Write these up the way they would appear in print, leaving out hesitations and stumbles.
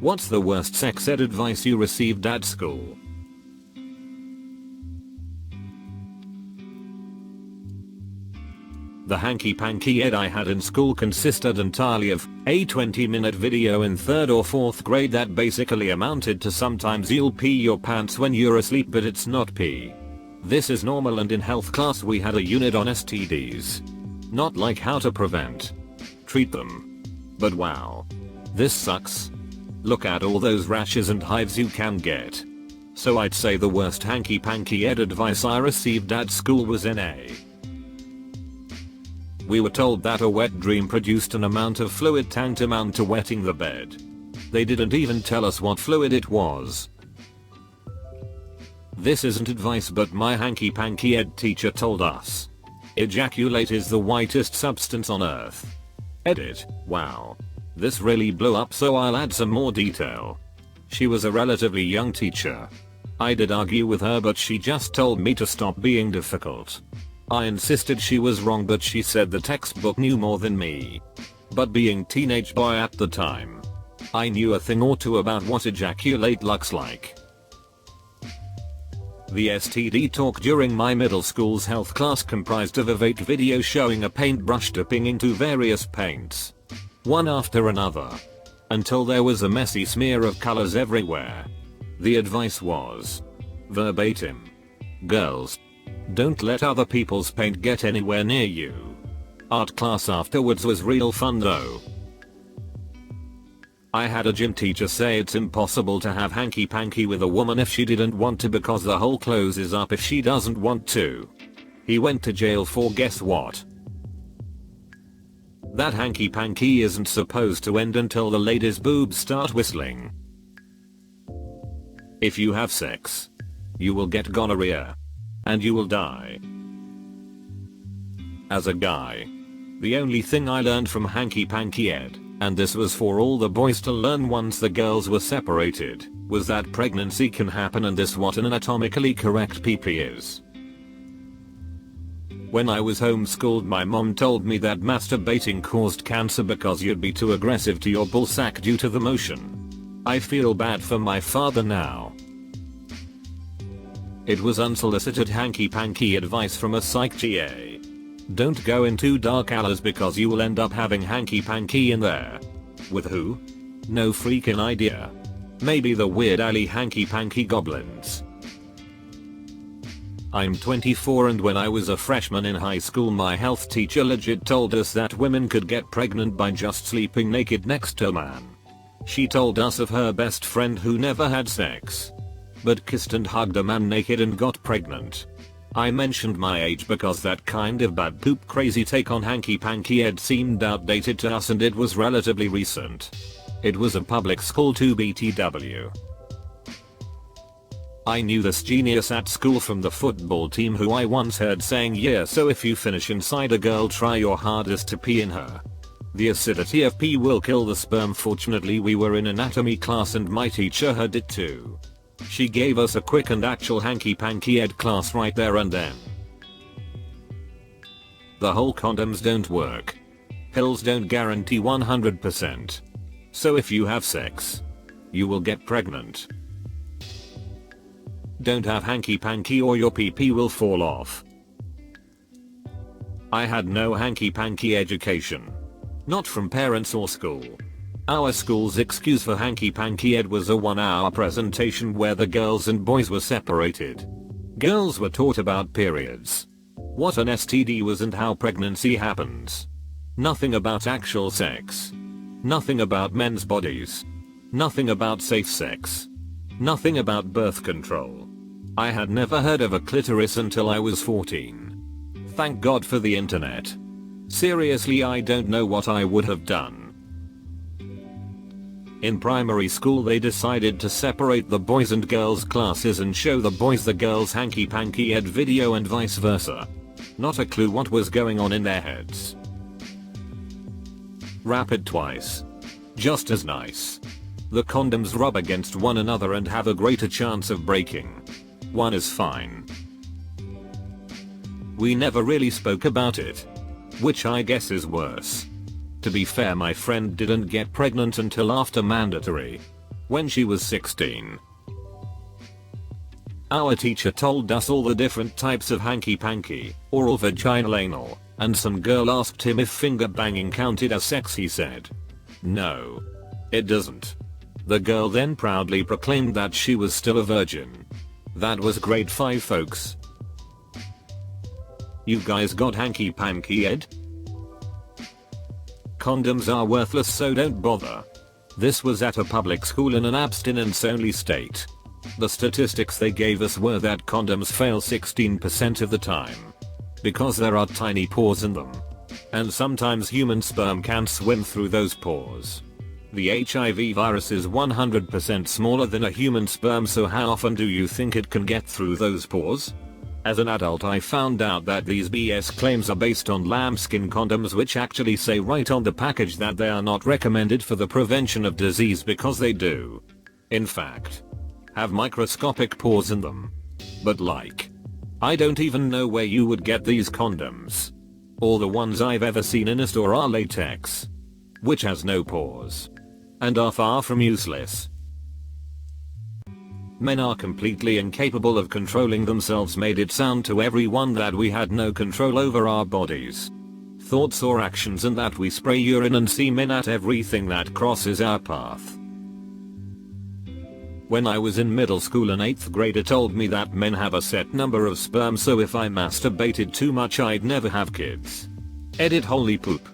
What's the worst sex ed advice you received at school? The hanky-panky ed I had in school consisted entirely of a 20-minute video in 3rd or 4th grade that basically amounted to sometimes you'll pee your pants when you're asleep but it's not pee. This is normal, and in health class we had a unit on STDs. Not like how to prevent, treat them. But wow. This sucks. Look at all those rashes and hives you can get. So I'd say the worst hanky-panky ed advice I received at school was NA. We were told that a wet dream produced an amount of fluid tantamount to wetting the bed. They didn't even tell us what fluid it was. This isn't advice, but my hanky-panky ed teacher told us. Ejaculate is the whitest substance on earth. Edit. Wow. This really blew up, so I'll add some more detail. She was a relatively young teacher. I did argue with her, but she just told me to stop being difficult. I insisted she was wrong, but she said the textbook knew more than me. But being teenage boy at the time, I knew a thing or two about what ejaculate looks like. The STD talk during my middle school's health class comprised of a vague video showing a paintbrush dipping into various paints, one after another, until there was a messy smear of colors everywhere. The advice was, verbatim, "Girls, don't let other people's paint get anywhere near you." Art class afterwards was real fun though. I had a gym teacher say it's impossible to have hanky-panky with a woman if she didn't want to, because the hole closes up if she doesn't want to. He went to jail for guess what? That hanky-panky isn't supposed to end until the lady's boobs start whistling. If you have sex, you will get gonorrhea. And you will die. As a guy, the only thing I learned from hanky-panky ed, and this was for all the boys to learn once the girls were separated, was that pregnancy can happen, and this what an anatomically correct PP is. When I was homeschooled, my mom told me that masturbating caused cancer because you'd be too aggressive to your ballsack due to the motion. I feel bad for my father now. It was unsolicited hanky-panky advice from a psych TA. Don't go into dark alleys because you will end up having hanky-panky in there. With who? No freaking idea. Maybe the weird alley hanky-panky goblins. I'm 24, and when I was a freshman in high school, my health teacher legit told us that women could get pregnant by just sleeping naked next to a man. She told us of her best friend who never had sex, but kissed and hugged a man naked and got pregnant. I mentioned my age because that kind of bad poop crazy take on hanky-panky ed seemed outdated to us, and it was relatively recent. It was a public school to BTW. I knew this genius at school from the football team who I once heard saying, "Yeah, so if you finish inside a girl, try your hardest to pee in her. The acidity of pee will kill the sperm." Fortunately, we were in anatomy class and my teacher heard it too. She gave us a quick and actual hanky-panky ed class right there and then. The whole condoms don't work. Pills don't guarantee 100%. So if you have sex, you will get pregnant. Don't have hanky-panky or your PP will fall off. I had no hanky-panky education. Not from parents or school. Our school's excuse for hanky-panky ed was a 1-hour presentation where the girls and boys were separated. Girls were taught about periods, what an STD was and how pregnancy happens. Nothing about actual sex. Nothing about men's bodies. Nothing about safe sex. Nothing about birth control. I had never heard of a clitoris until I was 14. Thank God for the internet. Seriously, I don't know what I would have done. In primary school they decided to separate the boys and girls classes and show the boys the girls hanky-panky ed video and vice versa. Not a clue what was going on in their heads. Rapid twice. Just as nice. The condoms rub against one another and have a greater chance of breaking. One is fine. We never really spoke about it, which I guess is worse. To be fair, my friend didn't get pregnant until after mandatory. when she was 16. Our teacher told us all the different types of hanky-panky, oral, vaginal, anal, and some girl asked him if finger banging counted as sex. He said, "No, it doesn't." The girl then proudly proclaimed that she was still a virgin. That was grade 5, folks. You guys got hanky-panky ed? Condoms are worthless, so don't bother. This was at a public school in an abstinence-only state. The statistics they gave us were that condoms fail 16% of the time. Because there are tiny pores in them. And sometimes human sperm can swim through those pores. The HIV virus is 100% smaller than a human sperm, so how often do you think it can get through those pores? As an adult, I found out that these BS claims are based on lambskin condoms, which actually say right on the package that they are not recommended for the prevention of disease because they do, in fact, have microscopic pores in them. But I don't even know where you would get these condoms. All the ones I've ever seen in a store are latex, which has no pores, and are far from useless. Men are completely incapable of controlling themselves made it sound to everyone that we had no control over our bodies, thoughts or actions, and that we spray urine and semen at everything that crosses our path. When I was in middle school, an 8th grader told me that men have a set number of sperm, so if I masturbated too much I'd never have kids. Edit holy poop.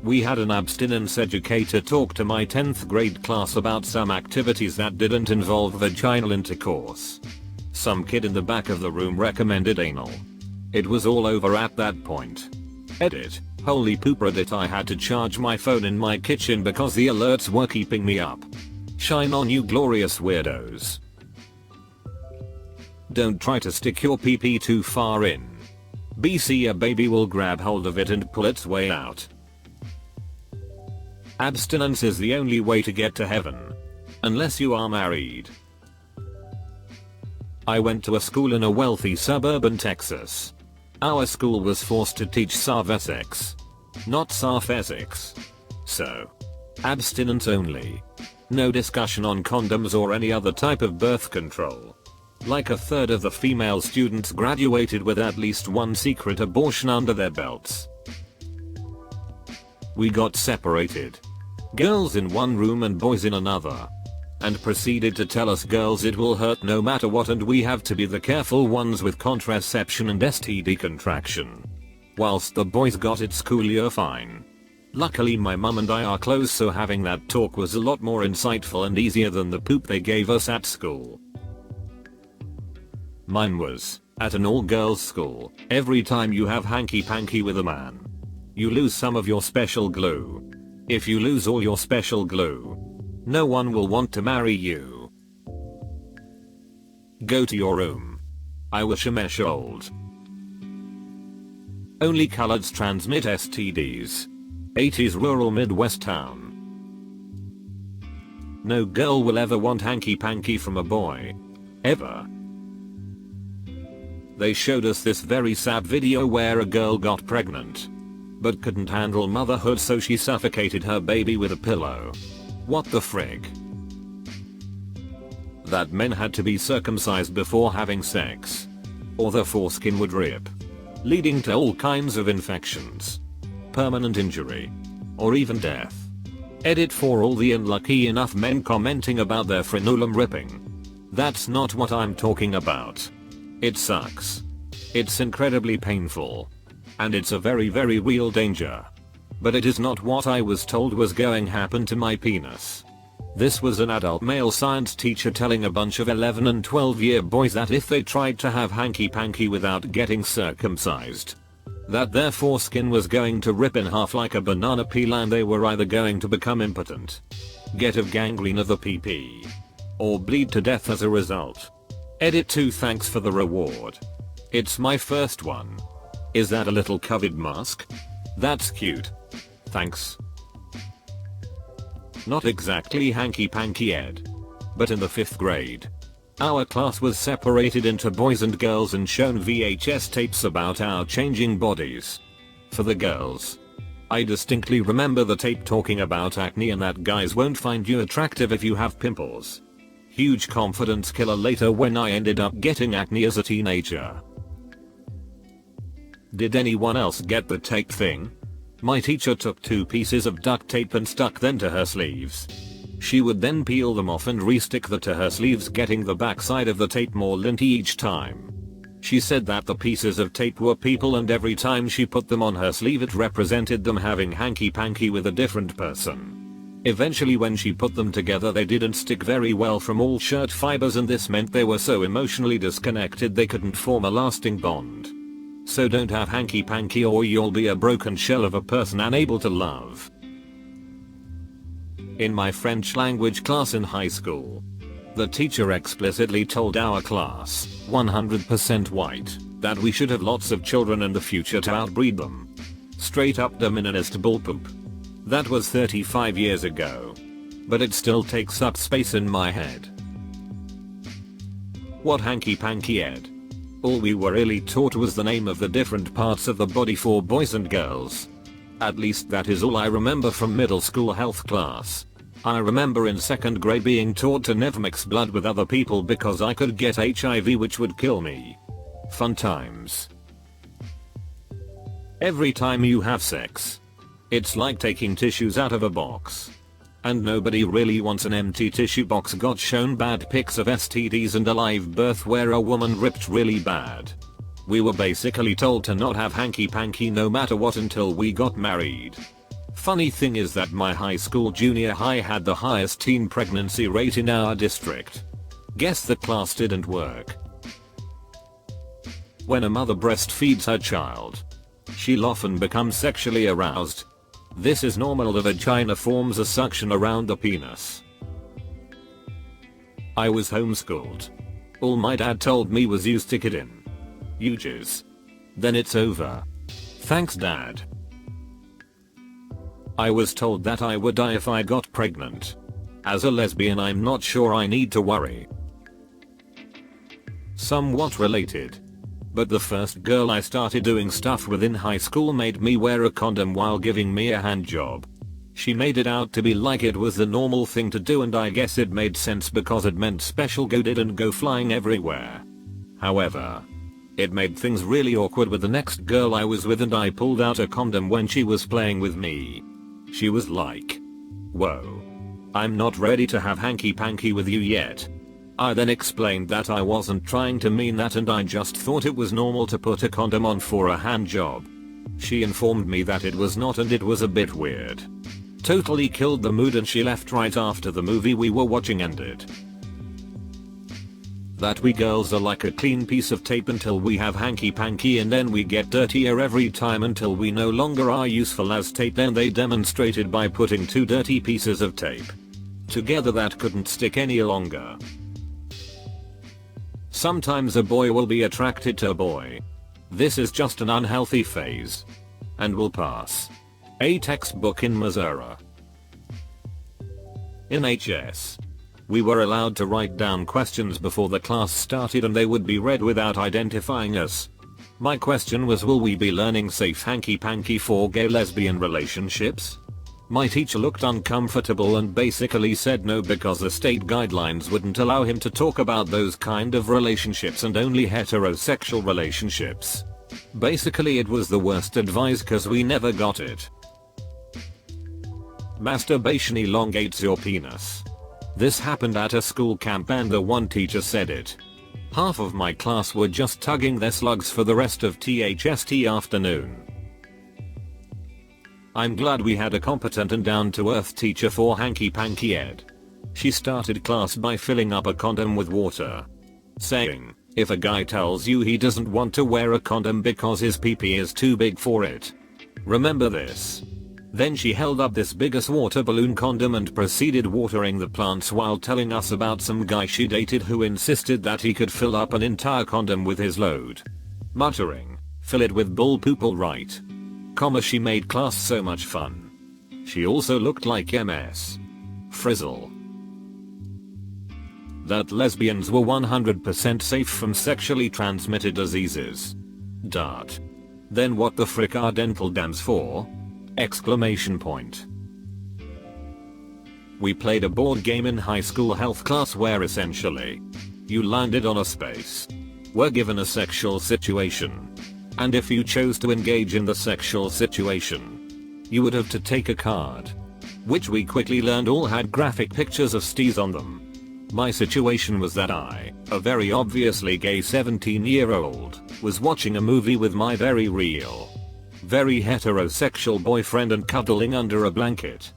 We had an abstinence educator talk to my 10th grade class about some activities that didn't involve vaginal intercourse. Some kid in the back of the room recommended anal. It was all over at that point. Edit holy poop. Reddit. I had to charge my phone in my kitchen because the alerts were keeping me up. Shine on, you glorious weirdos. Don't try to stick your pee-pee too far in. BC, a baby will grab hold of it and pull its way out. Abstinence is the only way to get to heaven. Unless you are married. I went to a school in a wealthy suburban Texas. Our school was forced to teach Sav-Essex, not Sav-Essex. So, abstinence only. No discussion on condoms or any other type of birth control. Like a third of the female students graduated with at least one secret abortion under their belts. We got separated. Girls in one room and boys in another. And proceeded to tell us girls it will hurt no matter what, and we have to be the careful ones with contraception and STD contraction. Whilst the boys got it school year fine. Luckily my mum and I are close, so having that talk was a lot more insightful and easier than the poop they gave us at school. Mine was at an all-girls school. Every time you have hanky-panky with a man, you lose some of your special glue. If you lose all your special glue, no one will want to marry you. Go to your room. I was shemesh old. Only coloreds transmit STDs. 80s rural Midwest town. No girl will ever want hanky-panky from a boy. Ever. They showed us this very sad video where a girl got pregnant, but couldn't handle motherhood, so she suffocated her baby with a pillow. What the frig? That men had to be circumcised before having sex, or their foreskin would rip, leading to all kinds of infections, permanent injury, or even death. Edit for all the unlucky enough men commenting about their frenulum ripping. That's not what I'm talking about. It sucks. It's incredibly painful. And it's a very real danger. But it is not what I was told was going to happen to my penis. This was an adult male science teacher telling a bunch of 11 and 12-year boys that if they tried to have hanky-panky without getting circumcised, that their foreskin was going to rip in half like a banana peel, and they were either going to become impotent, get a gangrene of the PP, or bleed to death as a result. Edit 2. Thanks for the reward. It's my first one. Is that a little COVID mask? That's cute. Thanks. Not exactly hanky-panky ed. But in the 5th grade, our class was separated into boys and girls and shown VHS tapes about our changing bodies. For the girls, I distinctly remember the tape talking about acne and that guys won't find you attractive if you have pimples. Huge confidence killer later when I ended up getting acne as a teenager. Did anyone else get the tape thing? My teacher took 2 pieces of duct tape and stuck them to her sleeves. She would then peel them off and re-stick them to her sleeves, getting the backside of the tape more linty each time. She said that the pieces of tape were people and every time she put them on her sleeve it represented them having hanky-panky with a different person. Eventually when she put them together they didn't stick very well from all shirt fibers, and this meant they were so emotionally disconnected they couldn't form a lasting bond. So don't have hanky-panky or you'll be a broken shell of a person unable to love. In my French language class in high school, the teacher explicitly told our class, 100% white, that we should have lots of children in the future to outbreed them. Straight up dominionist bullpoop. That was 35 years ago. But it still takes up space in my head. What hanky-panky ed? All we were really taught was the name of the different parts of the body for boys and girls. At least that is all I remember from middle school health class. I remember in 2nd grade being taught to never mix blood with other people because I could get HIV, which would kill me. Fun times. Every time you have sex, it's like taking tissues out of a box. And nobody really wants an empty tissue box. Got shown bad pics of STDs and a live birth where a woman ripped really bad. We were basically told to not have hanky-panky no matter what until we got married. Funny thing is that my high school junior high had the highest teen pregnancy rate in our district. Guess the class didn't work. When a mother breastfeeds her child, she'll often become sexually aroused. This is normal. The vagina forms a suction around the penis. I was homeschooled. All my dad told me was you stick it in. You jizz. Then it's over. Thanks dad. I was told that I would die if I got pregnant. As a lesbian I'm not sure I need to worry. Somewhat related. But the first girl I started doing stuff with in high school made me wear a condom while giving me a hand job. She made it out to be like it was the normal thing to do, and I guess it made sense because it meant special go didn't go flying everywhere. However, it made things really awkward with the next girl I was with, and I pulled out a condom when she was playing with me. She was like, "Whoa. I'm not ready to have hanky-panky with you yet." I then explained that I wasn't trying to mean that and I just thought it was normal to put a condom on for a hand job. She informed me that it was not, and it was a bit weird. Totally killed the mood, and she left right after the movie we were watching ended. That we girls are like a clean piece of tape until we have hanky-panky, and then we get dirtier every time until we no longer are useful as tape. Then they demonstrated by putting 2 dirty pieces of tape together that couldn't stick any longer. Sometimes a boy will be attracted to a boy. This is just an unhealthy phase. And will pass. A textbook in Missouri. In HS, we were allowed to write down questions before the class started and they would be read without identifying us. My question was, will we be learning safe hanky-panky for gay-lesbian relationships? My teacher looked uncomfortable and basically said no because the state guidelines wouldn't allow him to talk about those kind of relationships and only heterosexual relationships. Basically it was the worst advice cause we never got it. Masturbation elongates your penis. This happened at a school camp and the one teacher said it. Half of my class were just tugging their slugs for the rest of THST afternoon. I'm glad we had a competent and down-to-earth teacher for hanky-panky ed. She started class by filling up a condom with water, saying, if a guy tells you he doesn't want to wear a condom because his pee-pee is too big for it, remember this. Then she held up this biggest water balloon condom and proceeded watering the plants while telling us about some guy she dated who insisted that he could fill up an entire condom with his load. Muttering, fill it with bull poop alright. She made class so much fun. She also looked like MS. Frizzle. That lesbians were 100% safe from sexually transmitted diseases. Dart. Then what the frick are dental dams for? Exclamation point. We played a board game in high school health class where essentially you landed on a space, were given a sexual situation, and if you chose to engage in the sexual situation, you would have to take a card, which we quickly learned all had graphic pictures of stees on them. My situation was that I, a very obviously gay 17-year-old, was watching a movie with my very real, very heterosexual boyfriend and cuddling under a blanket.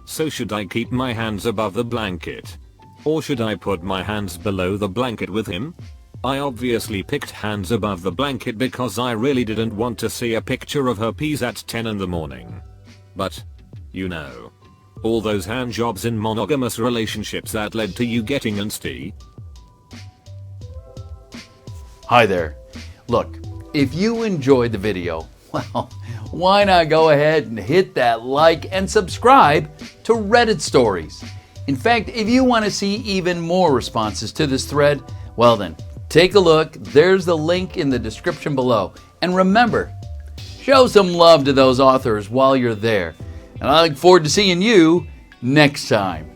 So should I keep my hands above the blanket? Or should I put my hands below the blanket with him? I obviously picked hands above the blanket because I really didn't want to see a picture of her peas at 10 in the morning. But, you know, all those hand jobs in monogamous relationships that led to you getting nasty. Hi there. Look, if you enjoyed the video, well, why not go ahead and hit that like and subscribe to Reddit Stories. In fact, if you want to see even more responses to this thread, well then, take a look. There's the link in the description below. And remember, show some love to those authors while you're there. And I look forward to seeing you next time.